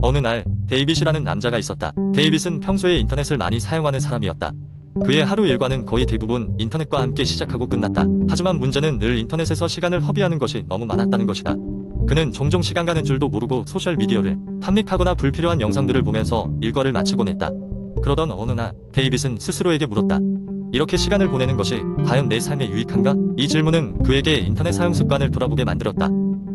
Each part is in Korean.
어느 날 데이빗이라는 남자가 있었다. 데이빗은 평소에 인터넷을 많이 사용하는 사람이었다. 그의 하루 일과는 거의 대부분 인터넷과 함께 시작하고 끝났다. 하지만 문제는 늘 인터넷에서 시간을 허비하는 것이 너무 많았다는 것이다. 그는 종종 시간 가는 줄도 모르고 소셜미디어를 탐닉하거나 불필요한 영상들을 보면서 일과를 마치곤 했다. 그러던 어느 날 데이빗은 스스로에게 물었다. 이렇게 시간을 보내는 것이 과연 내 삶에 유익한가? 이 질문은 그에게 인터넷 사용 습관을 돌아보게 만들었다.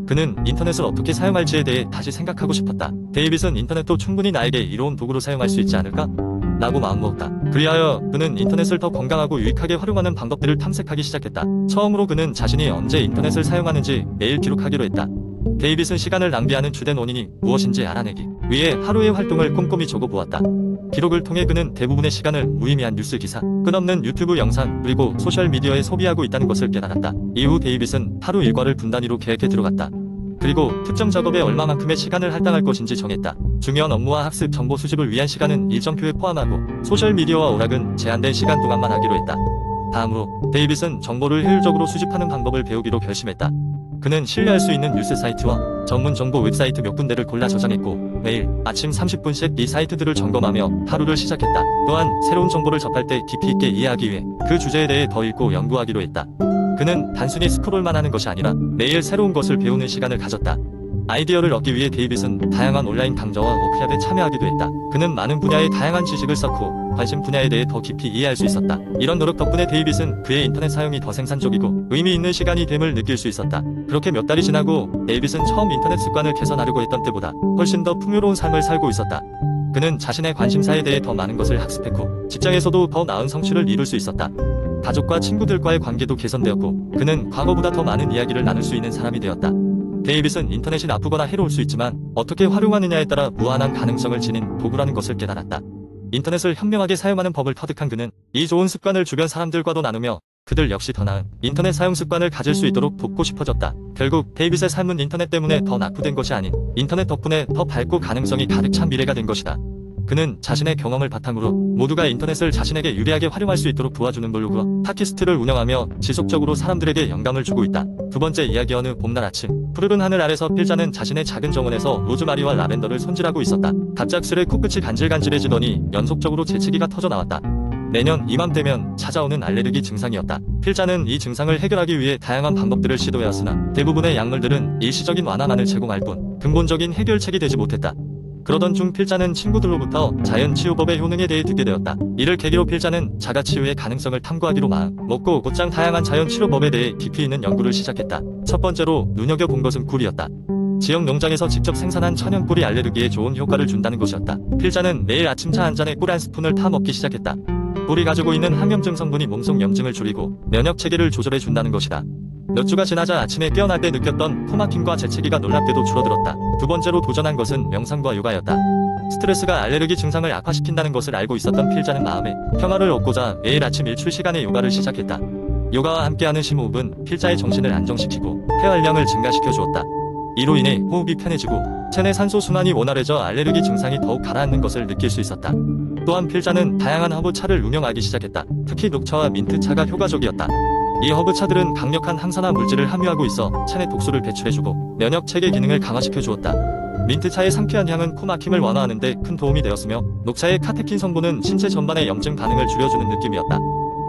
그는 인터넷을 어떻게 사용할지에 대해 다시 생각하고 싶었다. 데이빗은 인터넷도 충분히 나에게 이로운 도구로 사용할 수 있지 않을까? 라고 마음먹었다. 그리하여 그는 인터넷을 더 건강하고 유익하게 활용하는 방법들을 탐색하기 시작했다. 처음으로 그는 자신이 언제 인터넷을 사용하는지 매일 기록하기로 했다. 데이빗은 시간을 낭비하는 주된 원인이 무엇인지 알아내기 위해 하루의 활동을 꼼꼼히 적어보았다. 기록을 통해 그는 대부분의 시간을 무의미한 뉴스 기사, 끝없는 유튜브 영상, 그리고 소셜미디어에 소비하고 있다는 것을 깨달았다. 이후 데이빗은 하루 일과를 분단위로 계획해 들어갔다. 그리고 특정 작업에 얼마만큼의 시간을 할당할 것인지 정했다. 중요한 업무와 학습 정보 수집을 위한 시간은 일정표에 포함하고 소셜미디어와 오락은 제한된 시간 동안만 하기로 했다. 다음으로 데이빗은 정보를 효율적으로 수집하는 방법을 배우기로 결심했다. 그는 신뢰할 수 있는 뉴스 사이트와 전문 정보 웹사이트 몇 군데를 골라 저장했고 매일 아침 30분씩 이 사이트들을 점검하며 하루를 시작했다. 또한 새로운 정보를 접할 때 깊이 있게 이해하기 위해 그 주제에 대해 더 읽고 연구하기로 했다. 그는 단순히 스크롤만 하는 것이 아니라 매일 새로운 것을 배우는 시간을 가졌다. 아이디어를 얻기 위해 데이빗은 다양한 온라인 강좌와 워크숍에 참여하기도 했다. 그는 많은 분야의 다양한 지식을 쌓고 관심 분야에 대해 더 깊이 이해할 수 있었다. 이런 노력 덕분에 데이빗은 그의 인터넷 사용이 더 생산적이고 의미 있는 시간이 됨을 느낄 수 있었다. 그렇게 몇 달이 지나고 데이빗은 처음 인터넷 습관을 개선하려고 했던 때보다 훨씬 더 풍요로운 삶을 살고 있었다. 그는 자신의 관심사에 대해 더 많은 것을 학습했고 직장에서도 더 나은 성취를 이룰 수 있었다. 가족과 친구들과의 관계도 개선되었고 그는 과거보다 더 많은 이야기를 나눌 수 있는 사람이 되었다. 데이빗은 인터넷이 나쁘거나 해로울 수 있지만 어떻게 활용하느냐에 따라 무한한 가능성을 지닌 도구라는 것을 깨달았다. 인터넷을 현명하게 사용하는 법을 터득한 그는 이 좋은 습관을 주변 사람들과도 나누며 그들 역시 더 나은 인터넷 사용 습관을 가질 수 있도록 돕고 싶어졌다. 결국 데이빗의 삶은 인터넷 때문에 더 낙후된 것이 아닌 인터넷 덕분에 더 밝고 가능성이 가득 찬 미래가 된 것이다. 그는 자신의 경험을 바탕으로 모두가 인터넷을 자신에게 유리하게 활용할 수 있도록 도와주는 블로그와 팟캐스트를 운영하며 지속적으로 사람들에게 영감을 주고 있다. 두 번째 이야기. 어느 봄날 아침 푸르른 하늘 아래서 필자는 자신의 작은 정원에서 로즈마리와 라벤더를 손질하고 있었다. 갑작스레 코끝이 간질간질해지더니 연속적으로 재채기가 터져나왔다. 매년 이맘때면 찾아오는 알레르기 증상이었다. 필자는 이 증상을 해결하기 위해 다양한 방법들을 시도해왔으나 대부분의 약물들은 일시적인 완화만을 제공할 뿐 근본적인 해결책이 되지 못했다. 그러던 중 필자는 친구들로부터 자연치유법의 효능에 대해 듣게 되었다. 이를 계기로 필자는 자가치유의 가능성을 탐구하기로 마음 먹고 곧장 다양한 자연치료법에 대해 깊이 있는 연구를 시작했다. 첫 번째로 눈여겨본 것은 꿀이었다. 지역 농장에서 직접 생산한 천연 꿀이 알레르기에 좋은 효과를 준다는 것이었다. 필자는 매일 아침 차 한 잔에 꿀 한 스푼을 타 먹기 시작했다. 꿀이 가지고 있는 항염증 성분이 몸속 염증을 줄이고 면역 체계를 조절해 준다는 것이다. 몇 주가 지나자 아침에 깨어날 때 느꼈던 코막힘과 재채기가 놀랍게도 줄어들었다. 두 번째로 도전한 것은 명상과 요가였다. 스트레스가 알레르기 증상을 악화시킨다는 것을 알고 있었던 필자는 마음의 평화를 얻고자 매일 아침 일출 시간에 요가를 시작했다. 요가와 함께하는 심호흡은 필자의 정신을 안정시키고 폐활량을 증가시켜 주었다. 이로 인해 호흡이 편해지고 체내 산소 순환이 원활해져 알레르기 증상이 더욱 가라앉는 것을 느낄 수 있었다. 또한 필자는 다양한 허브차를 운영하기 시작했다. 특히 녹차와 민트차가 효과적이었다. 이 허브차들은 강력한 항산화 물질을 함유하고 있어 체내 독소를 배출해주고 면역 체계 기능을 강화시켜 주었다. 민트차의 상쾌한 향은 코막힘을 완화하는 데 큰 도움이 되었으며 녹차의 카테킨 성분은 신체 전반의 염증 반응을 줄여주는 느낌이었다.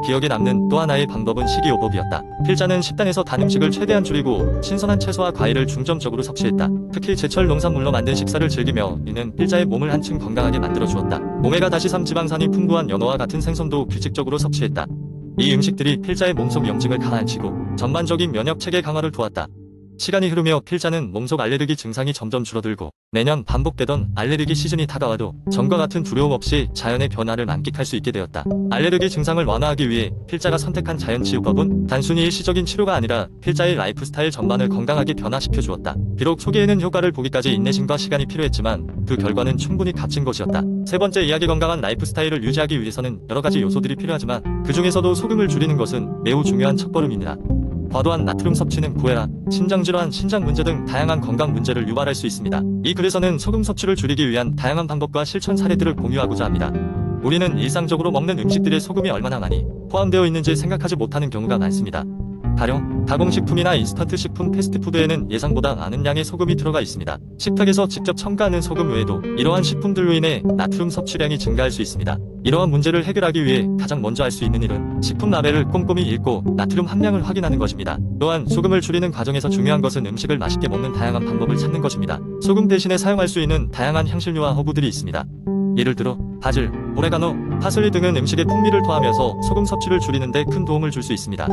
기억에 남는 또 하나의 방법은 식이요법이었다. 필자는 식단에서 단 음식을 최대한 줄이고 신선한 채소와 과일을 중점적으로 섭취했다. 특히 제철 농산물로 만든 식사를 즐기며 이는 필자의 몸을 한층 건강하게 만들어 주었다. 오메가-3 지방산이 풍부한 연어와 같은 생선도 규칙적으로 섭취했다. 이 음식들이 필자의 몸속 염증을 가라앉히고 전반적인 면역 체계 강화를 도왔다. 시간이 흐르며 필자는 몸속 알레르기 증상이 점점 줄어들고 매년 반복되던 알레르기 시즌이 다가와도 전과 같은 두려움 없이 자연의 변화를 만끽할 수 있게 되었다. 알레르기 증상을 완화하기 위해 필자가 선택한 자연치유법은 단순히 일시적인 치료가 아니라 필자의 라이프 스타일 전반을 건강하게 변화시켜 주었다. 비록 초기에는 효과를 보기까지 인내심과 시간이 필요했지만 그 결과는 충분히 값진 것이었다. 세 번째 이야기. 건강한 라이프 스타일을 유지하기 위해서는 여러 가지 요소들이 필요하지만 그 중에서도 소금을 줄이는 것은 매우 중요한 첫걸음입니다. 과도한 나트륨 섭취는 고혈압, 심장질환, 신장 문제 등 다양한 건강 문제를 유발할 수 있습니다. 이 글에서는 소금 섭취를 줄이기 위한 다양한 방법과 실천 사례들을 공유하고자 합니다. 우리는 일상적으로 먹는 음식들에 소금이 얼마나 많이 포함되어 있는지 생각하지 못하는 경우가 많습니다. 가령 가공식품이나 인스턴트 식품, 패스트푸드에는 예상보다 많은 양의 소금이 들어가 있습니다. 식탁에서 직접 첨가하는 소금 외에도 이러한 식품들로 인해 나트륨 섭취량이 증가할 수 있습니다. 이러한 문제를 해결하기 위해 가장 먼저 할 수 있는 일은 식품 라벨을 꼼꼼히 읽고 나트륨 함량을 확인하는 것입니다. 또한 소금을 줄이는 과정에서 중요한 것은 음식을 맛있게 먹는 다양한 방법을 찾는 것입니다. 소금 대신에 사용할 수 있는 다양한 향신료와 허브들이 있습니다. 예를 들어 바질, 오레가노, 파슬리 등은 음식의 풍미를 더하면서 소금 섭취를 줄이는 데 큰 도움을 줄 수 있습니다.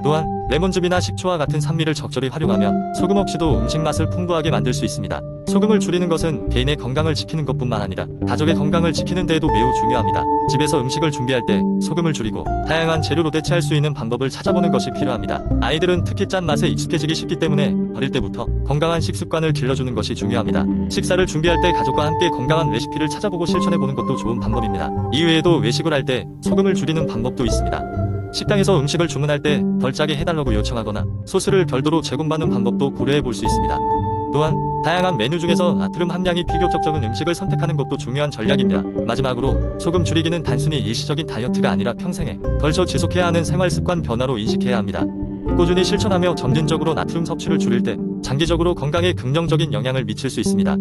또한 레몬즙이나 식초와 같은 산미를 적절히 활용하면 소금 없이도 음식 맛을 풍부하게 만들 수 있습니다. 소금을 줄이는 것은 개인의 건강을 지키는 것뿐만 아니라 가족의 건강을 지키는 데에도 매우 중요합니다. 집에서 음식을 준비할 때 소금을 줄이고 다양한 재료로 대체할 수 있는 방법을 찾아보는 것이 필요합니다. 아이들은 특히 짠맛에 익숙해지기 쉽기 때문에 어릴 때부터 건강한 식습관을 길러주는 것이 중요합니다. 식사를 준비할 때 가족과 함께 건강한 레시피를 찾아보고 실천해보는 것도 좋은 방법입니다. 이외에도 외식을 할 때 소금을 줄이는 방법도 있습니다. 식당에서 음식을 주문할 때 덜 짜게 해달라고 요청하거나 소스를 별도로 제공받는 방법도 고려해 볼 수 있습니다. 또한 다양한 메뉴 중에서 나트륨 함량이 비교적 적은 음식을 선택하는 것도 중요한 전략입니다. 마지막으로 소금 줄이기는 단순히 일시적인 다이어트가 아니라 평생에 걸쳐 지속해야 하는 생활 습관 변화로 인식해야 합니다. 꾸준히 실천하며 점진적으로 나트륨 섭취를 줄일 때 장기적으로 건강에 긍정적인 영향을 미칠 수 있습니다.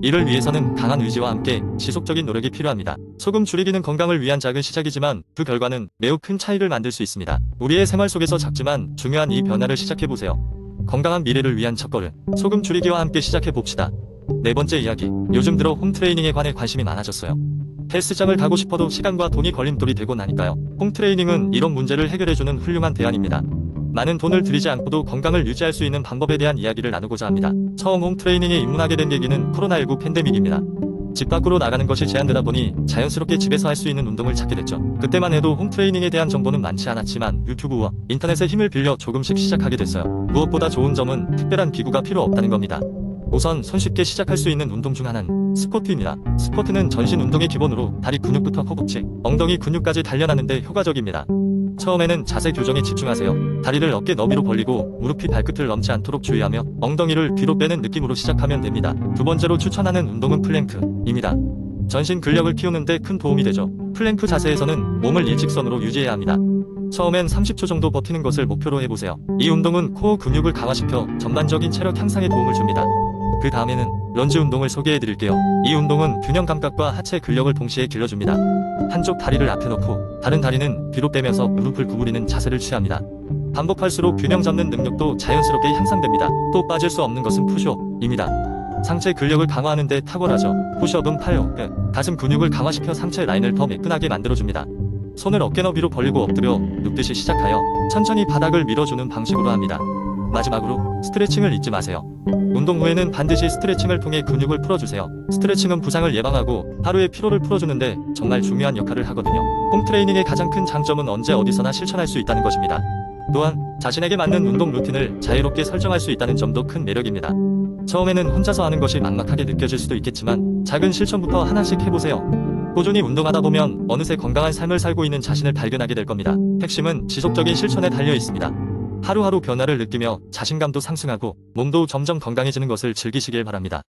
이를 위해서는 강한 의지와 함께 지속적인 노력이 필요합니다. 소금 줄이기는 건강을 위한 작은 시작이지만 그 결과는 매우 큰 차이를 만들 수 있습니다. 우리의 생활 속에서 작지만 중요한 이 변화를 시작해보세요. 건강한 미래를 위한 첫걸음, 소금 줄이기와 함께 시작해봅시다. 네 번째 이야기, 요즘 들어 홈트레이닝에 관해 관심이 많아졌어요. 헬스장을 가고 싶어도 시간과 돈이 걸림돌이 되고 나니까요. 홈트레이닝은 이런 문제를 해결해주는 훌륭한 대안입니다. 많은 돈을 들이지 않고도 건강을 유지할 수 있는 방법에 대한 이야기를 나누고자 합니다. 처음 홈트레이닝에 입문하게 된 계기는 코로나19 팬데믹입니다. 집 밖으로 나가는 것이 제한되다 보니 자연스럽게 집에서 할 수 있는 운동을 찾게 됐죠. 그때만 해도 홈트레이닝에 대한 정보는 많지 않았지만 유튜브와 인터넷의 힘을 빌려 조금씩 시작하게 됐어요. 무엇보다 좋은 점은 특별한 기구가 필요 없다는 겁니다. 우선 손쉽게 시작할 수 있는 운동 중 하나는 스쿼트입니다. 스쿼트는 전신 운동의 기본으로 다리 근육부터 허벅지, 엉덩이 근육까지 단련하는 데 효과적입니다. 처음에는 자세 교정에 집중하세요. 다리를 어깨 너비로 벌리고 무릎이 발끝을 넘지 않도록 주의하며 엉덩이를 뒤로 빼는 느낌으로 시작하면 됩니다. 두 번째로 추천하는 운동은 플랭크입니다. 전신 근력을 키우는 데 큰 도움이 되죠. 플랭크 자세에서는 몸을 일직선으로 유지해야 합니다. 처음엔 30초 정도 버티는 것을 목표로 해보세요. 이 운동은 코어 근육을 강화시켜 전반적인 체력 향상에 도움을 줍니다. 그 다음에는 런지 운동을 소개해드릴게요. 이 운동은 균형 감각과 하체 근력을 동시에 길러줍니다. 한쪽 다리를 앞에 놓고 다른 다리는 뒤로 빼면서 무릎을 구부리는 자세를 취합니다. 반복할수록 균형 잡는 능력도 자연스럽게 향상됩니다. 또 빠질 수 없는 것은 푸시업입니다. 상체 근력을 강화하는 데 탁월하죠. 푸시업은 팔, 어깨, 가슴 근육을 강화시켜 상체 라인을 더 매끈하게 만들어줍니다. 손을 어깨 너비로 벌리고 엎드려 눕듯이 시작하여 천천히 바닥을 밀어주는 방식으로 합니다. 마지막으로 스트레칭을 잊지 마세요. 운동 후에는 반드시 스트레칭을 통해 근육을 풀어주세요. 스트레칭은 부상을 예방하고 하루의 피로를 풀어주는데 정말 중요한 역할을 하거든요. 홈트레이닝의 가장 큰 장점은 언제 어디서나 실천할 수 있다는 것입니다. 또한 자신에게 맞는 운동 루틴을 자유롭게 설정할 수 있다는 점도 큰 매력입니다. 처음에는 혼자서 하는 것이 막막하게 느껴질 수도 있겠지만 작은 실천부터 하나씩 해보세요. 꾸준히 운동하다 보면 어느새 건강한 삶을 살고 있는 자신을 발견하게 될 겁니다. 핵심은 지속적인 실천에 달려 있습니다. 하루하루 변화를 느끼며 자신감도 상승하고 몸도 점점 건강해지는 것을 즐기시길 바랍니다.